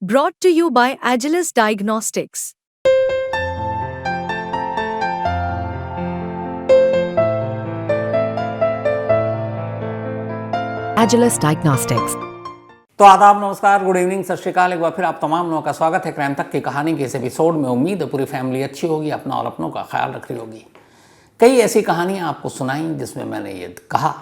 Brought to you by Agilus Diagnostics. Agilus Diagnostics. तो आदाब, नमस्कार, गुड इवनिंग, सत श्रीकाल। एक बार फिर आप तमाम लोगों का स्वागत है क्राइम तक की कहानी के इस एपिसोड में। उम्मीद है पूरी फैमिली अच्छी होगी, अपना और अपनों का ख्याल रख रही होगी। कई ऐसी कहानियां आपको सुनाई जिसमें मैंने ये कहा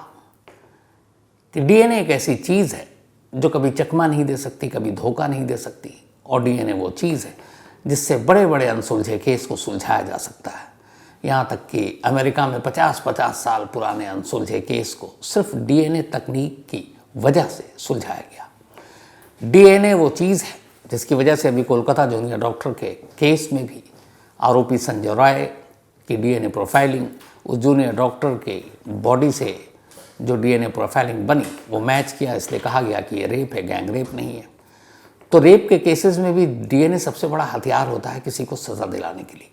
कि डीएनए एक ऐसी चीज़ है जो कभी चकमा नहीं दे सकती, कभी धोखा नहीं दे सकती। और डीएनए वो चीज़ है जिससे बड़े बड़े अनसुलझे केस को सुलझाया जा सकता है। यहाँ तक कि अमेरिका में 50-50 साल पुराने अनसुलझे केस को सिर्फ डीएनए तकनीक की वजह से सुलझाया गया। डीएनए वो चीज़ है जिसकी वजह से अभी कोलकाता जूनियर डॉक्टर के केस में भी आरोपी संजय राय की डीएनए प्रोफाइलिंग, उस जूनियर डॉक्टर के बॉडी से जो डीएनए प्रोफाइलिंग बनी वो मैच किया, इसलिए कहा गया कि ये रेप है, गैंग रेप नहीं है। तो रेप के केसेस में भी डीएनए सबसे बड़ा हथियार होता है किसी को सज़ा दिलाने के लिए।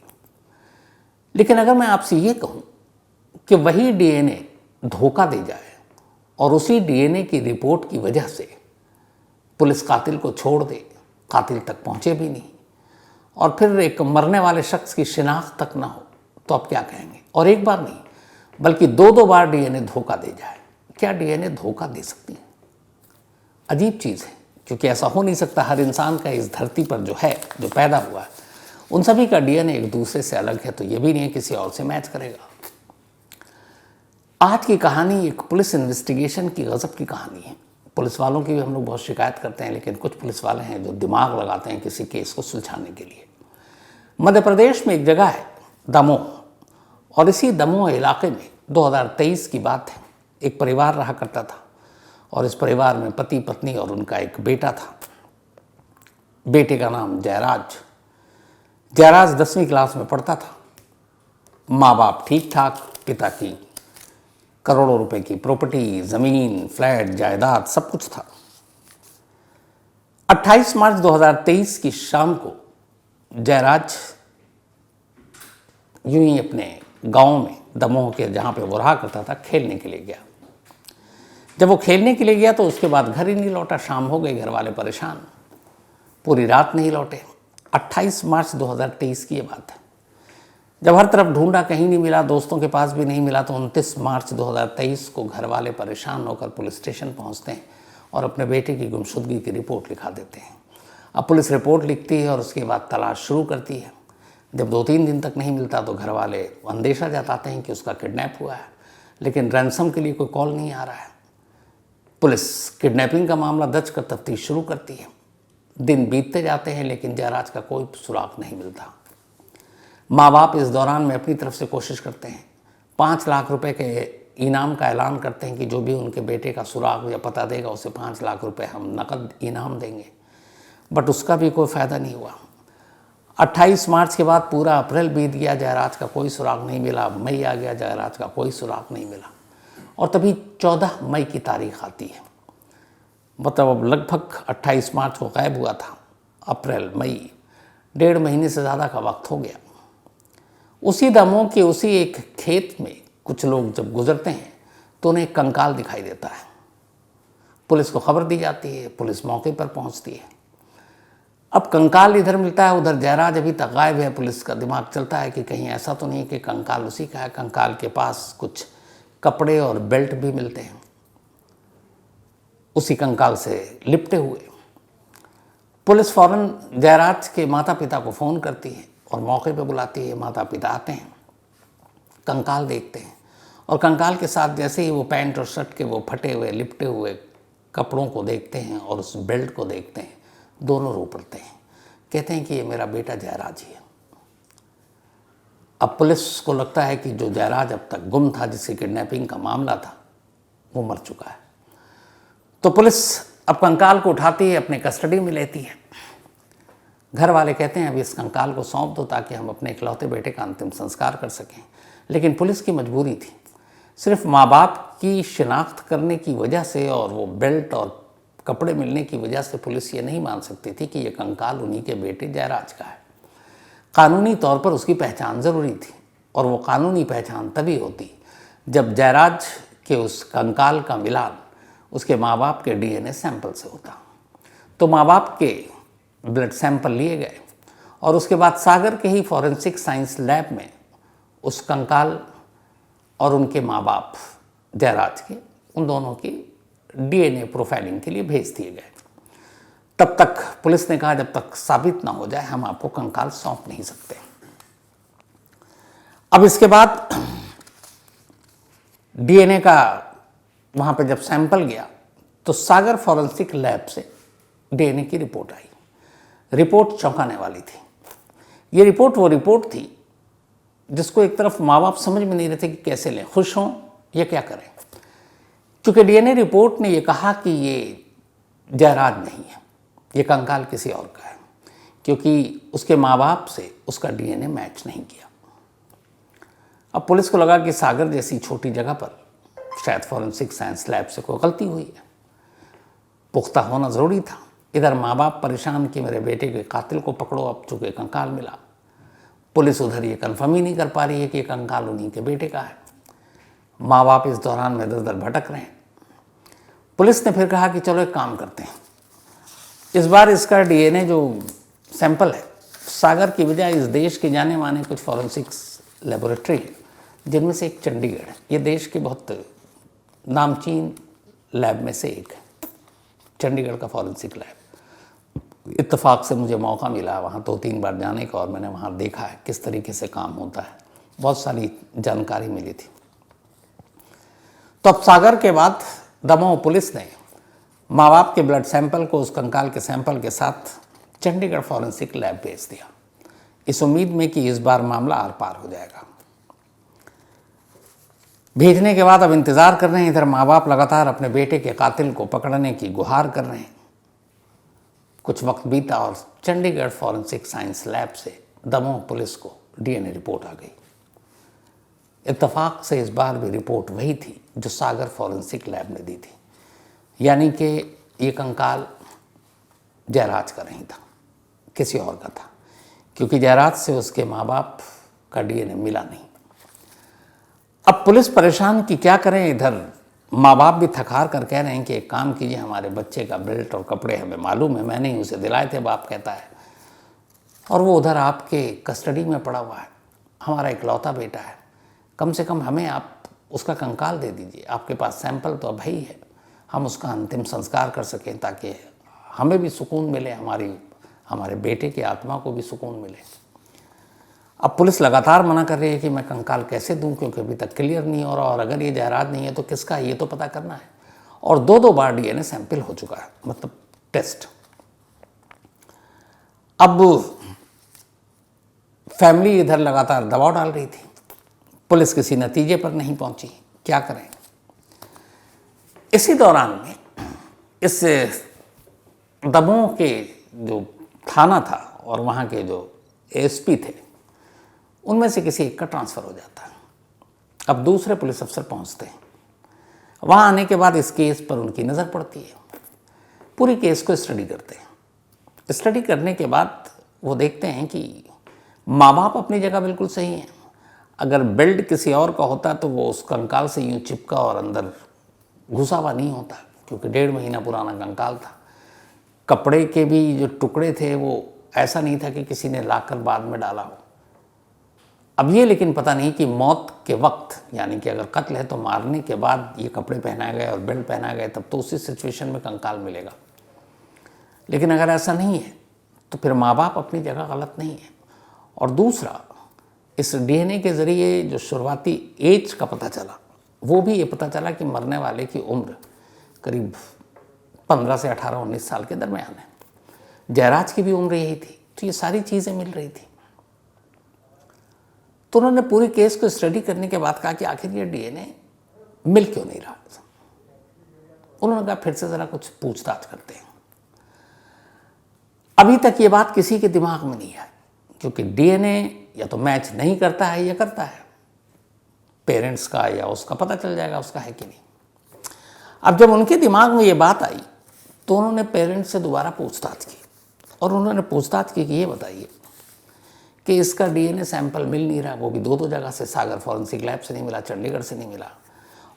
लेकिन अगर मैं आपसे ये कहूँ कि वही डीएनए धोखा दे जाए और उसी डीएनए की रिपोर्ट की वजह से पुलिस कातिल को छोड़ दे, कातिल तक पहुँचे भी नहीं, और फिर एक मरने वाले शख्स की शिनाख्त तक ना हो, तो आप क्या कहेंगे? और एक बार नहीं बल्कि दो बार डीएनए धोखा दे जाए, क्या डीएनए धोखा दे सकती है? अजीब चीज़ है, क्योंकि ऐसा हो नहीं सकता। हर इंसान का इस धरती पर जो पैदा हुआ है, उन सभी का डीएनए एक दूसरे से अलग है, तो ये भी नहीं है किसी और से मैच करेगा। आज की कहानी एक पुलिस इन्वेस्टिगेशन की गजब की कहानी है। पुलिस वालों की भी हम लोग बहुत शिकायत करते हैं, लेकिन कुछ पुलिस वाले हैं जो दिमाग लगाते हैं किसी केस को सुलझाने के लिए। मध्य प्रदेश में एक जगह है दमोह, और इसी दमोह इलाके में 2023 की बात है। एक परिवार रहा करता था और इस परिवार में पति पत्नी और उनका एक बेटा था। बेटे का नाम जयराज 10वीं क्लास में पढ़ता था। माँ बाप ठीक ठाक, पिता की करोड़ों रुपए की प्रॉपर्टी, ज़मीन, फ्लैट, जायदाद, सब कुछ था। 28 मार्च 2023 की शाम को जयराज यूं ही अपने गांव में, दमोह के जहाँ पे वो रहा करता था, खेलने के लिए गया। जब वो खेलने के लिए गया तो उसके बाद घर ही नहीं लौटा। शाम हो गई, घर वाले परेशान, पूरी रात नहीं लौटे। 28 मार्च 2023 की ये बात है। जब हर तरफ ढूंढा, कहीं नहीं मिला, दोस्तों के पास भी नहीं मिला, तो 29 मार्च 2023 को घर वाले परेशान होकर पुलिस स्टेशन पहुंचते हैं और अपने बेटे की गुमशुदगी की रिपोर्ट लिखा देते हैं। अब पुलिस रिपोर्ट लिखती है और उसके बाद तलाश शुरू करती है। जब 2-3 दिन तक नहीं मिलता तो घर वाले अंदेशा जताते हैं कि उसका किडनैप हुआ है, लेकिन रैंसम के लिए कोई कॉल नहीं आ रहा है। पुलिस किडनैपिंग का मामला दर्ज कर तफ्तीश शुरू करती है। दिन बीतते जाते हैं, लेकिन जयराज का कोई सुराग नहीं मिलता। माँ बाप इस दौरान में अपनी तरफ से कोशिश करते हैं। 5 लाख रुपए के इनाम का ऐलान करते हैं कि जो भी उनके बेटे का सुराग या पता देगा उसे 5 लाख रुपए हम नकद इनाम देंगे, बट उसका भी कोई फ़ायदा नहीं हुआ। 28 मार्च के बाद पूरा अप्रैल बीत गया, जयराज का कोई सुराग नहीं मिला। मई आ गया, जयराज का कोई सुराग नहीं मिला। और तभी 14 मई की तारीख आती है। मतलब अब लगभग 28 मार्च को गायब हुआ था, अप्रैल, मई, 1.5 महीने से ज़्यादा का वक्त हो गया। उसी दमोह के उसी एक खेत में कुछ लोग जब गुजरते हैं तो उन्हें एक कंकाल दिखाई देता है। पुलिस को खबर दी जाती है, पुलिस मौके पर पहुंचती है। अब कंकाल इधर मिलता है, उधर जयराज अभी तक गायब है। पुलिस का दिमाग चलता है कि कहीं ऐसा तो नहीं कि कंकाल उसी का है। कंकाल के पास कुछ कपड़े और बेल्ट भी मिलते हैं, उसी कंकाल से लिपटे हुए। पुलिस फौरन जयराज के माता पिता को फ़ोन करती है और मौके पे बुलाती है। माता पिता आते हैं, कंकाल देखते हैं, और कंकाल के साथ जैसे ही वो पैंट और शर्ट के वो फटे हुए लिपटे हुए कपड़ों को देखते हैं और उस बेल्ट को देखते हैं, दोनों रो पड़ते हैं। कहते हैं कि ये मेरा बेटा जयराज ही है। अब पुलिस को लगता है कि जो जयराज अब तक गुम था, जिसकी किडनैपिंग का मामला था, वो मर चुका है। तो पुलिस अब कंकाल को उठाती है, अपने कस्टडी में लेती है। घर वाले कहते हैं अभी इस कंकाल को सौंप दो ताकि हम अपने इकलौते बेटे का अंतिम संस्कार कर सकें। लेकिन पुलिस की मजबूरी थी। सिर्फ माँ बाप की शिनाख्त करने की वजह से और वो बेल्ट और कपड़े मिलने की वजह से पुलिस ये नहीं मान सकती थी कि ये कंकाल उन्हीं के बेटे जयराज का है। कानूनी तौर पर उसकी पहचान ज़रूरी थी, और वो कानूनी पहचान तभी होती जब जयराज के उस कंकाल का मिलान उसके माँ बाप के डीएनए सैंपल से होता। तो माँ बाप के ब्लड सैंपल लिए गए और उसके बाद सागर के ही फॉरेंसिक साइंस लैब में उस कंकाल और उनके माँ बाप जयराज के, उन दोनों की डीएनए प्रोफाइलिंग के लिए भेज दिए गए। तब तक पुलिस ने कहा जब तक साबित ना हो जाए हम आपको कंकाल सौंप नहीं सकते। अब इसके बाद डीएनए का वहाँ पे जब सैंपल गया तो सागर फॉरेंसिक लैब से डीएनए की रिपोर्ट आई। रिपोर्ट चौंकाने वाली थी। ये रिपोर्ट वो रिपोर्ट थी जिसको एक तरफ माँ बाप समझ में नहीं रहे थे कि कैसे लें, खुश हों या क्या करें, क्योंकि डीएनए रिपोर्ट ने ये कहा कि ये जयराज नहीं है, ये कंकाल किसी और का है, क्योंकि उसके माँ बाप से उसका डीएनए मैच नहीं किया। अब पुलिस को लगा कि सागर जैसी छोटी जगह पर शायद फॉरेंसिक साइंस लैब से कोई गलती हुई है, पुख्ता होना ज़रूरी था। इधर माँ बाप परेशान कि मेरे बेटे के कातिल को पकड़ो, अब चूँकि कंकाल मिला। पुलिस उधर ये कन्फर्म ही नहीं कर पा रही है कि ये कंकाल उन्हीं के बेटे का है। माँ बाप इस दौरान में इधर उधर भटक रहे हैं। पुलिस ने फिर कहा कि चलो एक काम करते हैं, इस बार इसका डीएनए जो सैंपल है सागर की बजाय इस देश के जाने माने कुछ फॉरेंसिक्स लेबोरेटरी है, जिनमें से एक चंडीगढ़ है। ये देश के बहुत नामचीन लैब में से एक है, चंडीगढ़ का फॉरेंसिक लैब। इत्तेफाक से मुझे मौका मिला वहाँ 2-3 बार जाने का और मैंने वहाँ देखा है किस तरीके से काम होता है, बहुत सारी जानकारी मिली थी। तो अब सागर के बाद दमोह पुलिस ने माँ बाप के ब्लड सैंपल को उस कंकाल के सैंपल के साथ चंडीगढ़ फॉरेंसिक लैब भेज दिया, इस उम्मीद में कि इस बार मामला आर पार हो जाएगा। भेजने के बाद अब इंतज़ार कर रहे हैं। इधर माँ बाप लगातार अपने बेटे के कातिल को पकड़ने की गुहार कर रहे हैं। कुछ वक्त बीता और चंडीगढ़ फॉरेंसिक साइंस लैब से दमोह पुलिस को डीएनए रिपोर्ट आ गई। इत्तेफाक से इस बार भी रिपोर्ट वही थी जो सागर फॉरेंसिक लैब ने दी थी, यानी कि ये कंकाल जयराज का नहीं था, किसी और का था, क्योंकि जयराज से उसके माँ बाप का डीएनए मिला नहीं। अब पुलिस परेशान कि क्या करें। इधर माँ बाप भी थकार कर कह रहे हैं कि एक काम कीजिए, हमारे बच्चे का बेल्ट और कपड़े हमें मालूम है, मैंने ही उसे दिलाए थे, बाप कहता है, और वो उधर आपके कस्टडी में पड़ा हुआ है, हमारा इकलौता बेटा है, कम से कम हमें आप उसका कंकाल दे दीजिए, आपके पास सैंपल तो अब ही है, हम उसका अंतिम संस्कार कर सकें ताकि हमें भी सुकून मिले, हमारे बेटे की आत्मा को भी सुकून मिले। अब पुलिस लगातार मना कर रही है कि मैं कंकाल कैसे दूं, क्योंकि अभी तक क्लियर नहीं हो रहा, और अगर ये जयराज नहीं है तो किसका है ये तो पता करना है। और 2-2 बार डीएनए सैंपल हो चुका है, मतलब टेस्ट। अब फैमिली इधर लगातार दबाव डाल रही थी, पुलिस किसी नतीजे पर नहीं पहुंची, क्या करें। इसी दौरान में इस दमोह के जो थाना था और वहाँ के जो एसपी थे, उनमें से किसी एक का ट्रांसफ़र हो जाता है। अब दूसरे पुलिस अफसर पहुंचते हैं। वहाँ आने के बाद इस केस पर उनकी नज़र पड़ती है, पूरी केस को स्टडी करते हैं। स्टडी करने के बाद वो देखते हैं कि माँ बाप अपनी जगह बिल्कुल सही हैं। अगर बेल्ट किसी और का होता तो वो उस कंकाल से यूँ चिपका और अंदर घुसा हुआ नहीं होता, क्योंकि 1.5 महीना पुराना कंकाल था। कपड़े के भी जो टुकड़े थे वो ऐसा नहीं था कि किसी ने लाकर बाद में डाला हो। अब ये लेकिन पता नहीं कि मौत के वक्त, यानी कि अगर कत्ल है तो मारने के बाद ये कपड़े पहनाए गए और बेल्ट पहनाए गए, तब तो उसी सिचुएशन में कंकाल मिलेगा। लेकिन अगर ऐसा नहीं है तो फिर माँ बाप अपनी जगह गलत नहीं है। और दूसरा, इस डीएनए के ज़रिए जो शुरुआती एज का पता चला, वो भी ये पता चला कि मरने वाले की उम्र करीब 15 से 18-19 साल के दरमियान है। जयराज की भी उम्र यही थी। तो ये सारी चीज़ें मिल रही थी। तो उन्होंने पूरी केस को स्टडी करने के बाद कहा कि आखिर ये डीएनए मिल क्यों नहीं रहा। उन्होंने कहा फिर से ज़रा कुछ पूछताछ करते हैं। अभी तक ये बात किसी के दिमाग में नहीं आई, क्योंकि डीएनए या तो मैच नहीं करता है या करता है, पेरेंट्स का या उसका पता चल जाएगा उसका है कि नहीं। अब जब उनके दिमाग में ये बात आई तो उन्होंने पेरेंट्स से दोबारा पूछताछ की, और उन्होंने पूछताछ की कि ये बताइए कि इसका डीएनए सैंपल मिल नहीं रहा, वो भी 2-2 जगह से, सागर फॉरेंसिक लैब से नहीं मिला, चंडीगढ़ से नहीं मिला,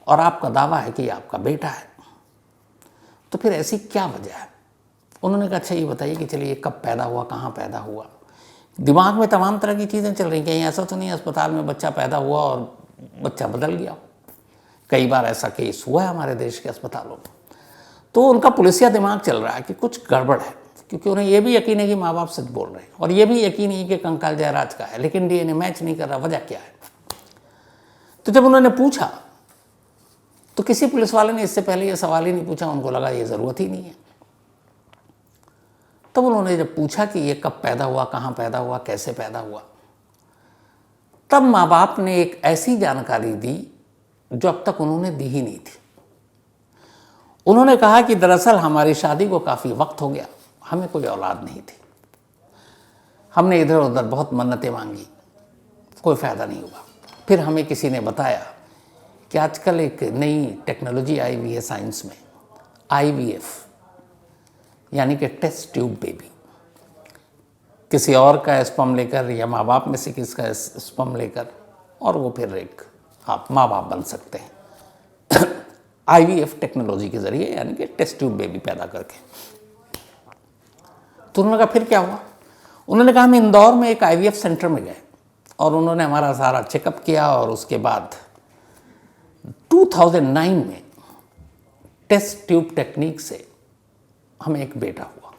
और आपका दावा है कि आपका बेटा है, तो फिर ऐसी क्या वजह है। उन्होंने कहा अच्छा ये बताइए कि चलिए कब पैदा हुआ, कहाँ पैदा हुआ। दिमाग में तमाम तरह की चीज़ें चल रही, कहीं ऐसा तो नहीं अस्पताल में बच्चा पैदा हुआ और बच्चा बदल गया। कई बार ऐसा केस हुआ है हमारे देश के अस्पतालों में। तो उनका पुलिसिया दिमाग चल रहा है कि कुछ गड़बड़ है, क्योंकि उन्हें ये भी यकीन है कि माँ बाप सच बोल रहे हैं और ये भी यकीन है कि कंकाल जयराज का है, लेकिन डीएनए मैच नहीं कर रहा, वजह क्या है। तो जब उन्होंने पूछा तो किसी पुलिस वाले ने इससे पहले ये सवाल ही नहीं पूछा, उनको लगा ये ज़रूरत ही नहीं है। तब उन्होंने जब पूछा कि ये कब पैदा हुआ, कहाँ पैदा हुआ, कैसे पैदा हुआ, तब माँ बाप ने एक ऐसी जानकारी दी जो अब तक उन्होंने दी ही नहीं थी। उन्होंने कहा कि दरअसल हमारी शादी को काफ़ी वक्त हो गया, हमें कोई औलाद नहीं थी, हमने इधर उधर बहुत मन्नतें मांगी, कोई फ़ायदा नहीं हुआ। फिर हमें किसी ने बताया कि आजकल एक नई टेक्नोलॉजी आई हुई है साइंस में, IVF, यानी कि टेस्ट ट्यूब बेबी। किसी और का स्पर्म लेकर या माँ बाप में से किसी का स्पर्म लेकर और वो फिर एक आप माँ बाप बन सकते हैं IVF टेक्नोलॉजी के ज़रिए, यानी कि टेस्ट ट्यूब बेबी पैदा करके। तो उन्होंने कहा फिर क्या हुआ। उन्होंने कहा हम इंदौर में एक IVF सेंटर में गए और उन्होंने हमारा सारा चेकअप किया और उसके बाद 2009 में टेस्ट ट्यूब टेक्निक से हमें एक बेटा हुआ,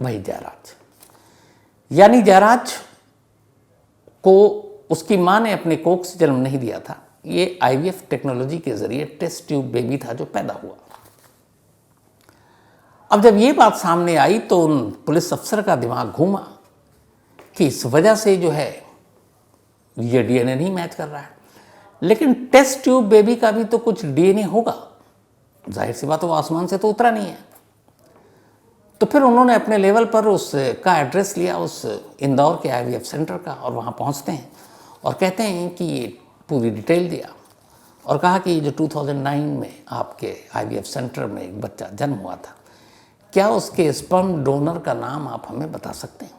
वही जयराज। यानी जयराज को उसकी मां ने अपने कोख से जन्म नहीं दिया था, ये IVF टेक्नोलॉजी के जरिए टेस्ट ट्यूब बेबी था जो पैदा हुआ। अब जब ये बात सामने आई तो उन पुलिस अफसर का दिमाग घूमा कि इस वजह से जो है ये डीएनए नहीं मैच कर रहा है, लेकिन टेस्ट ट्यूब बेबी का भी तो कुछ डीएनए होगा, जाहिर सी बात, वो आसमान से तो उतरा नहीं है। तो फिर उन्होंने अपने लेवल पर उसका एड्रेस लिया, उस इंदौर के IVF सेंटर का, और वहाँ पहुँचते हैं और कहते हैं कि ये पूरी डिटेल दिया और कहा कि जो 2009 में आपके IVF सेंटर में एक बच्चा जन्म हुआ था, क्या उसके स्पर्म डोनर का नाम आप हमें बता सकते हैं।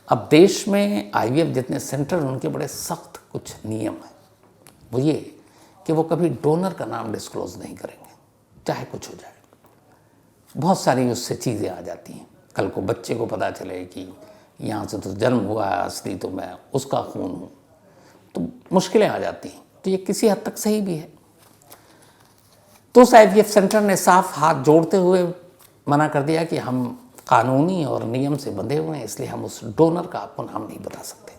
अब देश में IVF जितने सेंटर, उनके बड़े सख्त कुछ नियम हैं। वो ये कि वो कभी डोनर का नाम डिस्क्लोज नहीं करेंगे, चाहे कुछ हो जाए। बहुत सारी उससे चीज़ें आ जाती हैं। कल को बच्चे को पता चले कि यहाँ से तो जन्म हुआ है, असली तो मैं उसका खून हूँ, तो मुश्किलें आ जाती हैं। तो ये किसी हद तक सही भी है। तो उस IVF सेंटर ने साफ हाथ जोड़ते हुए मना कर दिया कि हम कानूनी और नियम से बंधे हुए हैं, इसलिए हम उस डोनर का आपको नाम नहीं बता सकते।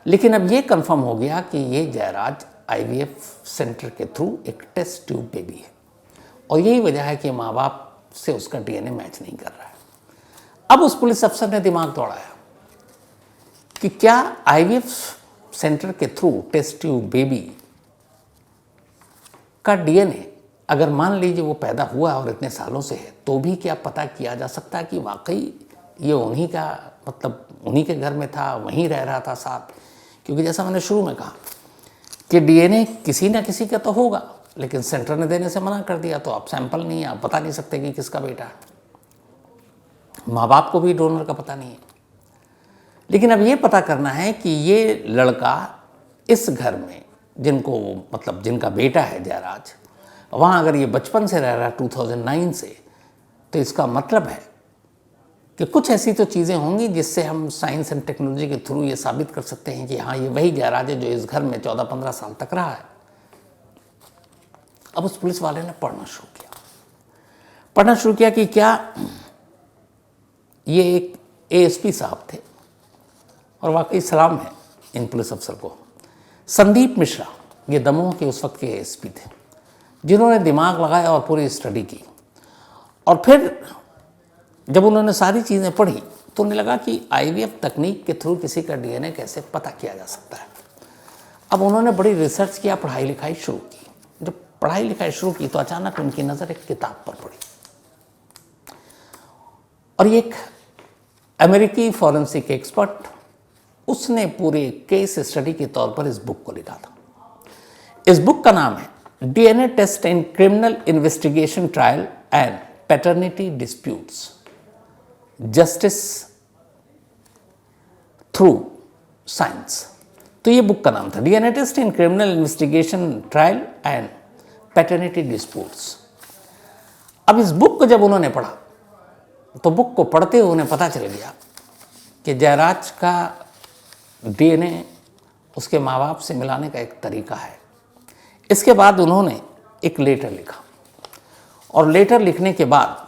लेकिन अब ये कंफर्म हो गया कि ये जयराज IVF सेंटर के थ्रू एक टेस्ट ट्यूब बेबी है और यही वजह है कि माँ बाप से उसका डीएनए मैच नहीं कर रहा है। अब उस पुलिस अफसर ने दिमाग दौड़ाया कि क्या IVF सेंटर के थ्रू टेस्ट ट्यूब बेबी का डीएनए अगर मान लीजिए वो पैदा हुआ और इतने सालों से है, तो भी क्या पता किया जा सकता है कि वाकई ये उन्हीं का, मतलब उन्हीं के घर में था, वहीं रह रहा था साथ। क्योंकि जैसा मैंने शुरू में कहा कि डीएनए किसी ना किसी का तो होगा, लेकिन सेंटर ने देने से मना कर दिया, तो आप सैंपल नहीं है, आप बता नहीं सकते कि किसका बेटा है। माँ बाप को भी डोनर का पता नहीं है। लेकिन अब ये पता करना है कि ये लड़का इस घर में जिनको, मतलब जिनका बेटा है जयराज, वहाँ अगर ये बचपन से रह रहा है 2009 से, तो इसका मतलब है कि कुछ ऐसी तो चीज़ें होंगी जिससे हम साइंस एंड टेक्नोलॉजी के थ्रू ये साबित कर सकते हैं कि हाँ ये वही जयराज है जो इस घर में 14-15 साल तक रहा है। अब उस पुलिस वाले ने पढ़ना शुरू किया कि क्या ये एक ASP साहब थे, और वाकई सलाम है इन पुलिस अफसर को। संदीप मिश्रा ये दमोह के उस वक्त के ASP थे, जिन्होंने दिमाग लगाया और पूरी स्टडी की। और फिर जब उन्होंने सारी चीज़ें पढ़ी तो उन्हें लगा कि IVF तकनीक के थ्रू किसी का डीएनए कैसे पता किया जा सकता है। अब उन्होंने बड़ी रिसर्च किया, पढ़ाई लिखाई शुरू की। जब पढ़ाई लिखाई शुरू की तो अचानक उनकी नज़र एक किताब पर पड़ी, और एक अमेरिकी फॉरेंसिक एक्सपर्ट, उसने पूरे केस स्टडी के तौर पर इस बुक को लिखा था। इस बुक का नाम है DNA test in criminal investigation trial and paternity disputes, justice through science. तो ये बुक का नाम था, DNA test in criminal investigation trial and paternity disputes. अब इस बुक को जब उन्होंने पढ़ा तो बुक को पढ़ते हुए उन्हें पता चल गया कि जयराज का डीएनए उसके माँ बाप से मिलाने का एक तरीका है। इसके बाद उन्होंने एक लेटर लिखा और लेटर लिखने के बाद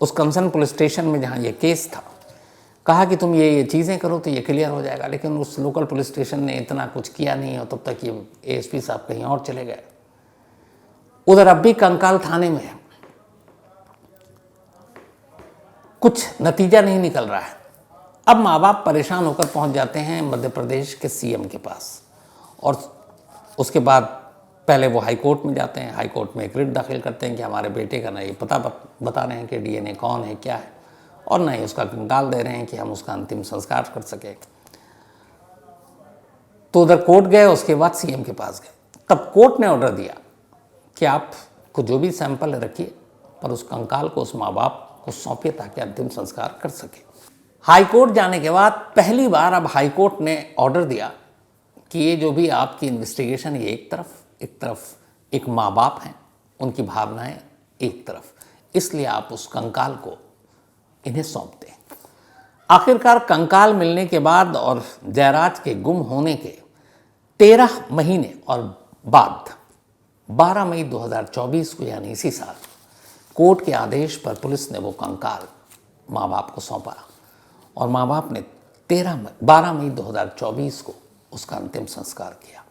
उस कंसर्न पुलिस स्टेशन में जहाँ ये केस था कहा कि तुम ये चीज़ें करो तो ये क्लियर हो जाएगा। लेकिन उस लोकल पुलिस स्टेशन ने इतना कुछ किया नहीं और तब तक ये एएसपी साहब कहीं और चले गए। उधर अब भी कंकाल थाने में है, कुछ नतीजा नहीं निकल रहा है। अब माँ बाप परेशान होकर पहुंच जाते हैं मध्य प्रदेश के सीएम के पास और उसके बाद पहले वो हाई कोर्ट में जाते हैं। हाई कोर्ट में एक रिट दाखिल करते हैं कि हमारे बेटे का ना ये पता बता रहे हैं कि डीएनए कौन है क्या है, और ना ही उसका कंकाल दे रहे हैं कि हम उसका अंतिम संस्कार कर सकें। तो उधर कोर्ट गए, उसके बाद सीएम के पास गए। तब कोर्ट ने ऑर्डर दिया कि आप को जो भी सैंपल रखिए पर उस कंकाल को उस माँ बाप को सौंपिए ताकि अंतिम संस्कार कर सके। हाई कोर्ट जाने के बाद पहली बार अब हाई कोर्ट ने ऑर्डर दिया कि ये जो भी आपकी इन्वेस्टिगेशन ये एक तरफ एक माँ बाप हैं, उनकी भावनाएं एक तरफ, इसलिए आप उस कंकाल को इन्हें सौंप दें। आखिरकार कंकाल मिलने के बाद और जयराज के गुम होने के 13 महीने और बाद 12 मई 2024 को यानी इसी साल कोर्ट के आदेश पर पुलिस ने वो कंकाल माँ बाप को सौंपा और माँ बाप ने 12 मई 2024 को उसका अंतिम संस्कार किया।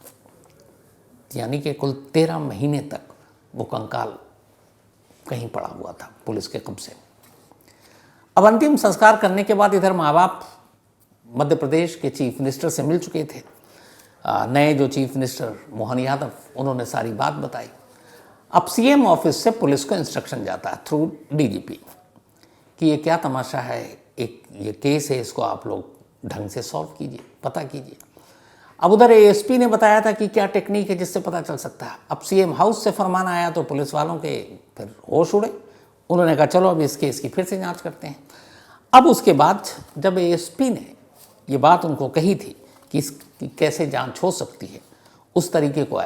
यानी कि कुल 13 महीने तक वो कंकाल कहीं पड़ा हुआ था पुलिस के कब्जे में। अब अंतिम संस्कार करने के बाद इधर माँ बाप मध्य प्रदेश के चीफ मिनिस्टर से मिल चुके थे। नए जो चीफ मिनिस्टर मोहन यादव, उन्होंने सारी बात बताई। अब सीएम ऑफिस से पुलिस को इंस्ट्रक्शन जाता है थ्रू डीजीपी कि ये क्या तमाशा है, एक ये केस है, इसको आप लोग ढंग से सॉल्व कीजिए, पता कीजिए। अब उधर एएसपी ने बताया था कि क्या टेक्निक है जिससे पता चल सकता है। अब सीएम हाउस से फरमान आया तो पुलिस वालों के फिर होश उड़े। उन्होंने कहा चलो अब इस केस की फिर से जांच करते हैं। अब उसके बाद जब एएसपी ने ये बात उनको कही थी कि इसकी कैसे जांच हो सकती है, उस तरीके को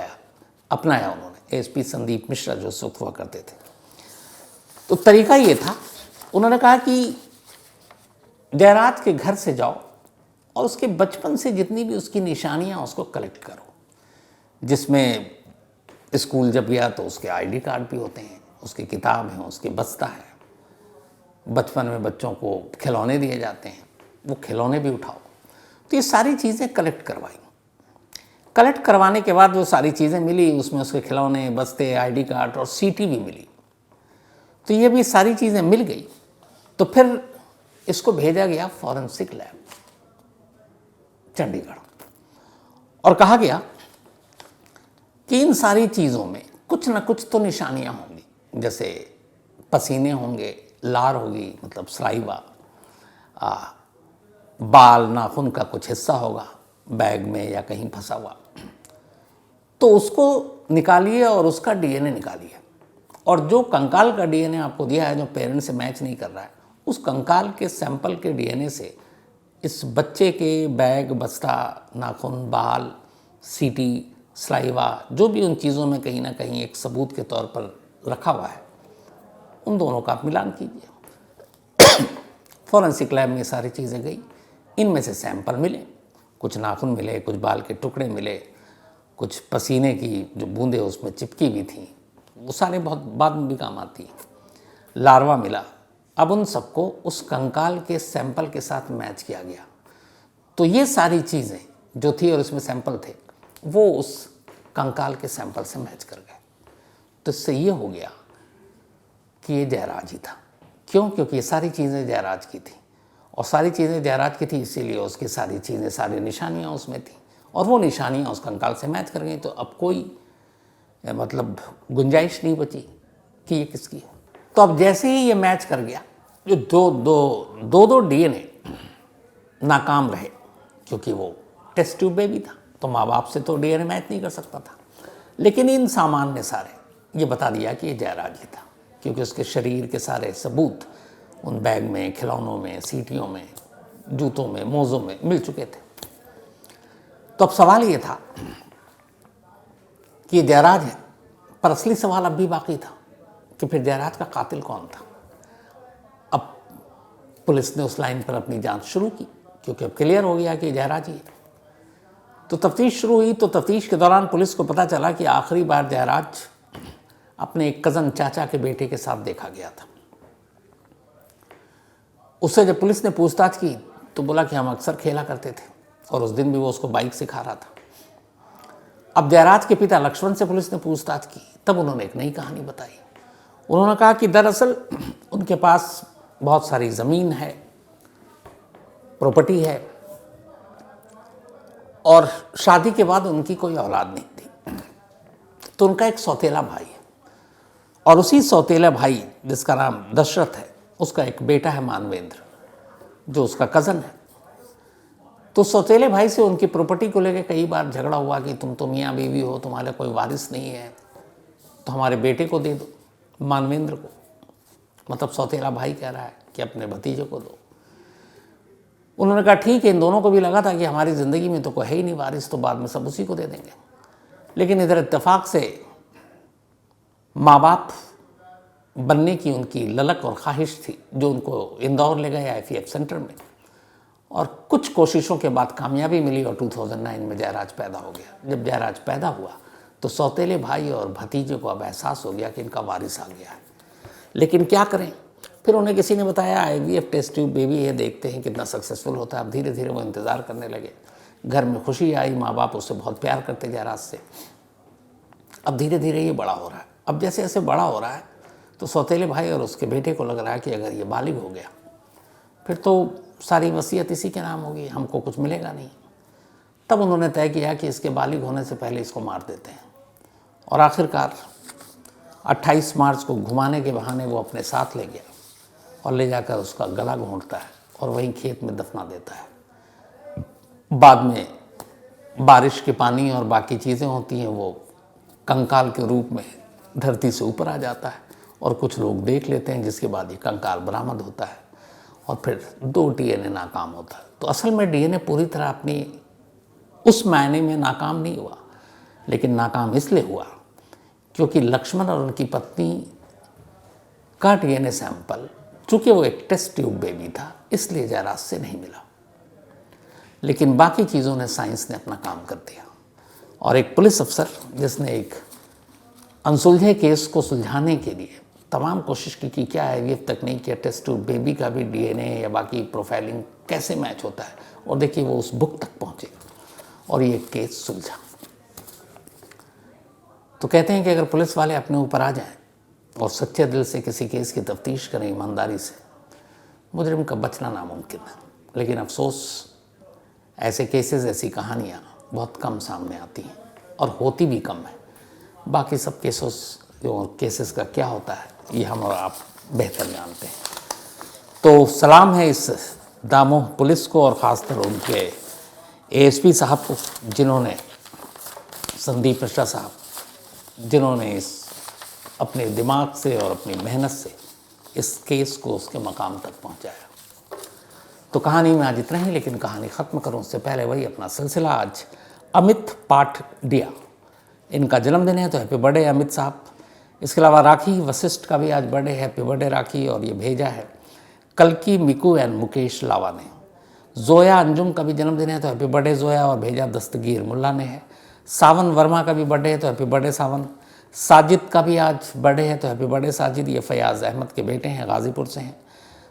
अपनाया उन्होंने। एएसपी संदीप मिश्रा जो उस वक्त हुआ करते थे, तो तरीका ये था, उन्होंने कहा कि जयराज के घर से जाओ और उसके बचपन से जितनी भी उसकी निशानियां उसको कलेक्ट करो, जिसमें स्कूल जब गया तो उसके आईडी कार्ड भी होते हैं, उसकी किताब है, उसकी बस्ता है, बचपन में बच्चों को खिलौने दिए जाते हैं, वो खिलौने भी उठाओ। तो ये सारी चीज़ें कलेक्ट करवाई। कलेक्ट करवाने के बाद जो सारी चीज़ें मिली, उसमें उसके खिलौने, बस्ते, आईडी कार्ड और सीटी भी मिली। तो ये भी सारी चीज़ें मिल गई। तो फिर इसको भेजा गया फॉरेंसिक लैब चंडीगढ़ और कहा गया कि इन सारी चीज़ों में कुछ ना कुछ तो निशानियां होंगी, जैसे पसीने होंगे, लार होगी मतलब सलाइवा, बाल नाखून का कुछ हिस्सा होगा बैग में या कहीं फंसा हुआ, तो उसको निकालिए और उसका डीएनए निकालिए। और जो कंकाल का डीएनए आपको दिया है, जो पेरेंट्स से मैच नहीं कर रहा है, उस कंकाल के सैंपल के डीएनए से इस बच्चे के बैग, बस्ता, नाखून, बाल, सीटी, सलाइवा, जो भी उन चीज़ों में कहीं ना कहीं एक सबूत के तौर पर रखा हुआ है, उन दोनों का आप मिलान कीजिए। फॉरेंसिक लैब में सारी चीज़ें गई, इनमें से सैंपल मिले, कुछ नाखून मिले, कुछ बाल के टुकड़े मिले, कुछ पसीने की जो बूंदें उसमें चिपकी हुई थी, वो सारे बहुत बाद में भी काम आती। लार्वा मिला। अब उन सबको उस कंकाल के सैंपल के साथ मैच किया गया। तो ये सारी चीज़ें जो थी और उसमें सैंपल थे, वो उस कंकाल के सैंपल से मैच कर गए। तो इससे ये हो गया कि ये जयराज ही था। क्यों? क्योंकि ये सारी चीज़ें जयराज की थी और सारी चीज़ें जयराज की थी, इसीलिए उसकी सारी चीज़ें, सारी निशानियाँ उसमें थी और वो निशानियाँ उस कंकाल से मैच कर गई। तो अब कोई मतलब गुंजाइश नहीं बची कि ये किसकी है। तो अब जैसे ही ये मैच कर गया, जो दो डीएनए नाकाम रहे, क्योंकि वो टेस्ट ट्यूब बेबी था तो माँ बाप से तो डीएनए मैच नहीं कर सकता था, लेकिन इन सामान ने सारे ये बता दिया कि ये जयराज ही था, क्योंकि उसके शरीर के सारे सबूत उन बैग में, खिलौनों में, सीटियों में, जूतों में, मोज़ों में मिल चुके थे। तो अब सवाल ये था कि ये जयराज है, पर असली सवाल अब भी बाकी था कि फिर जयराज का कातिल कौन था। अब पुलिस ने उस लाइन पर अपनी जांच शुरू की, क्योंकि अब क्लियर हो गया कि जयराज ही है। तो तफ्तीश शुरू हुई। तो तफ्तीश के दौरान पुलिस को पता चला कि आखिरी बार जयराज अपने एक कज़न चाचा के बेटे के साथ देखा गया था। उससे जब पुलिस ने पूछताछ की तो बोला कि हम अक्सर खेला करते थे और उस दिन भी वो उसको बाइक सिखा रहा था। अब जयराज के पिता लक्ष्मण से पुलिस ने पूछताछ की, तब उन्होंने एक नई कहानी बताई। उन्होंने कहा कि दरअसल उनके पास बहुत सारी ज़मीन है, प्रॉपर्टी है, और शादी के बाद उनकी कोई औलाद नहीं थी। तो उनका एक सौतेला भाई है, और उसी सौतेला भाई जिसका नाम दशरथ है, उसका एक बेटा है मानवेंद्र, जो उसका कज़न है। तो सौतेले भाई से उनकी प्रॉपर्टी को लेकर कई बार झगड़ा हुआ कि तुम तो मियाँ बीवी हो, तुम्हारे कोई वारिस नहीं है, तो हमारे बेटे को दे दो, मानवेंद्र को। मतलब सौतेला भाई कह रहा है कि अपने भतीजे को दो। उन्होंने कहा ठीक है। इन दोनों को भी लगा था कि हमारी ज़िंदगी में तो कोई है ही नहीं वारिस, तो बाद में सब उसी को दे देंगे। लेकिन इधर इत्तेफाक से माँ बाप बनने की उनकी ललक और ख्वाहिश थी, जो उनको इंदौर ले गए IVF सेंटर में, और कुछ कोशिशों के बाद कामयाबी मिली और 2009 में जयराज पैदा हो गया। जब जयराज पैदा हुआ तो सौतेले भाई और भतीजे को अब एहसास हो गया कि इनका वारिस आ गया है। लेकिन क्या करें? फिर उन्हें किसी ने बताया IVF टेस्ट ट्यूब बेबी है, देखते हैं कितना सक्सेसफुल होता है। अब धीरे धीरे वो इंतज़ार करने लगे। घर में खुशी आई, माँ बाप उससे बहुत प्यार करते जयराज से। अब धीरे धीरे ये बड़ा हो रहा है। अब जैसे जैसे बड़ा हो रहा है तो सौतेले भाई और उसके बेटे को लग रहा है कि अगर ये बालिग हो गया फिर तो सारी वसीयत इसी के नाम होगी, हमको कुछ मिलेगा नहीं। तब उन्होंने तय किया कि इसके बालिग होने से पहले इसको मार देते हैं। और आखिरकार 28 मार्च को घुमाने के बहाने वो अपने साथ ले गया और ले जाकर उसका गला घोंटता है और वहीं खेत में दफना देता है। बाद में बारिश के पानी और बाकी चीज़ें होती हैं, वो कंकाल के रूप में धरती से ऊपर आ जाता है और कुछ लोग देख लेते हैं, जिसके बाद ये कंकाल बरामद होता है और फिर 2 DNA नाकाम होता है। तो असल में DNA पूरी तरह अपनी उस मायने में नाकाम नहीं हुआ, लेकिन नाकाम इसलिए हुआ क्योंकि लक्ष्मण और उनकी पत्नी का DNA सैंपल, चूँकि वो एक टेस्ट ट्यूब बेबी था, इसलिए जयराज से नहीं मिला। लेकिन बाकी चीज़ों ने, साइंस ने अपना काम कर दिया। और एक पुलिस अफसर जिसने एक अनसुलझे केस को सुलझाने के लिए तमाम कोशिश की कि क्या IVF तकनीक या टेस्ट ट्यूब बेबी का भी DNA या बाकी प्रोफाइलिंग कैसे मैच होता है, और देखिए वो उस बुक तक पहुँचे और ये केस सुलझा। तो कहते हैं कि अगर पुलिस वाले अपने ऊपर आ जाएं और सच्चे दिल से किसी केस की तफ्तीश करें ईमानदारी से, मुजरिम का बचना नामुमकिन है। लेकिन अफसोस ऐसे केसेस, ऐसी कहानियाँ बहुत कम सामने आती हैं और होती भी कम है। बाकी सब केसेस का क्या होता है ये हम और आप बेहतर जानते हैं। तो सलाम है इस दामोह पुलिस को और ख़ासकर उनके ASP साहब को, जिन्होंने, संदीप मिश्रा साहब, जिन्होंने इस अपने दिमाग से और अपनी मेहनत से इस केस को उसके मकाम तक पहुंचाया। तो कहानी में आज इतना ही, लेकिन कहानी ख़त्म करूं उससे पहले वही अपना सिलसिला। आज अमित पाठडिया, इनका जन्मदिन है, तो हैप्पी बर्थडे अमित साहब। इसके अलावा राखी वशिष्ठ का भी आज बर्थडे है, हैप्पी बर्थडे राखी। और ये भेजा है कल्की मिकू एंड मुकेश लावा ने। जोया अंजुम का भी जन्मदिन है, तो हैप्पी बर्थडे जोया, और भेजा दस्तगीर मुल्ला ने है। सावन वर्मा का भी बर्थडे है, तो हैप्पी बर्थडे सावन। साजिद का भी आज बर्थडे है, तो हैप्पी बर्थडे साजिद। ये फयाज़ अहमद के बेटे हैं, गाज़ीपुर से हैं।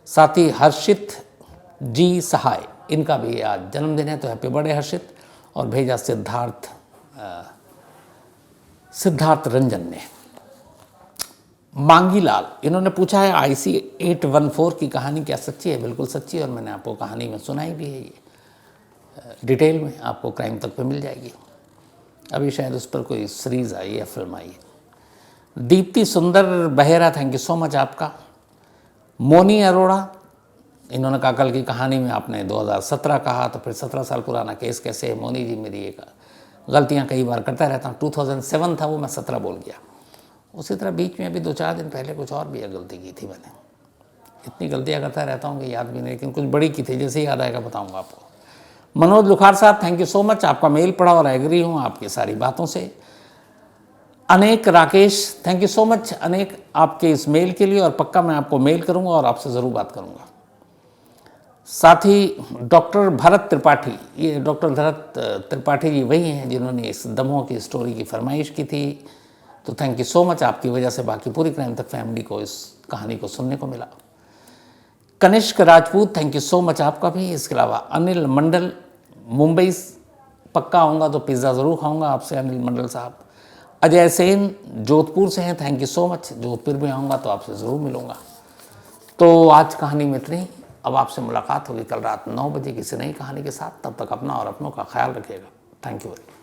साथ ही हर्षित जी सहाय, इनका भी आज जन्मदिन है, तो हैप्पी बर्थडे हर्षित। और भेजा सिद्धार्थ रंजन ने। मांगी लाल, इन्होंने पूछा है IC 814 की कहानी क्या सच्ची है? बिल्कुल सच्ची है, और मैंने आपको कहानी में सुनाई भी है। ये डिटेल में आपको क्राइम तक पे मिल जाएगी। अभी शायद उस पर कोई सीरीज़ आई है, फिल्म आई है। दीप्ति सुंदर Bahera, thank you so much आपका। मोनी अरोड़ा, इन्होंने कहा कल की कहानी में आपने 2017 कहा, तो फिर 17 साल पुराना केस कैसे है? मोनी जी, मेरी एक गलतियाँ कई बार करता रहता हूँ। 2007 था वो, मैं 17 बोल गया। उसी तरह बीच में अभी 2-4 दिन पहले कुछ और भी गलती की थी मैंने। इतनी गलतियाँ करता रहता हूँ कि याद भी नहीं, लेकिन कुछ बड़ी की थी, जैसे ही याद आएगा बताऊँगा आपको। मनोज लुखार साहब, थैंक यू सो मच, आपका मेल पढ़ा और एग्री हूँ आपकी सारी बातों से। अनेक Rakesh, thank you so much अनेक, आपके इस मेल के लिए, और पक्का मैं आपको मेल करूँगा और आपसे ज़रूर बात करूँगा। साथ ही डॉक्टर भरत त्रिपाठी, ये डॉक्टर भरत त्रिपाठी जी वही हैं जिन्होंने इस दमोह की स्टोरी की फरमाइश की थी। तो थैंक यू सो मच, आपकी वजह से बाकी पूरी क्राइम तक फैमिली को इस कहानी को सुनने को मिला। Kanishk Rajput, thank you so much आपका भी। इसके अलावा अनिल मंडल, मुंबई पक्का आऊँगा तो पिज़्ज़ा ज़रूर खाऊँगा आपसे अनिल मंडल साहब। अजय सेन जोधपुर से हैं, thank you so much. Jodhpur में आऊँगा तो आपसे ज़रूर मिलूँगा। तो आज कहानी में इतनी। अब आपसे मुलाकात होगी कल रात 9 बजे किसी नई कहानी के साथ। तब तक अपना और अपनों का ख्याल रखिएगा। Thank you very much.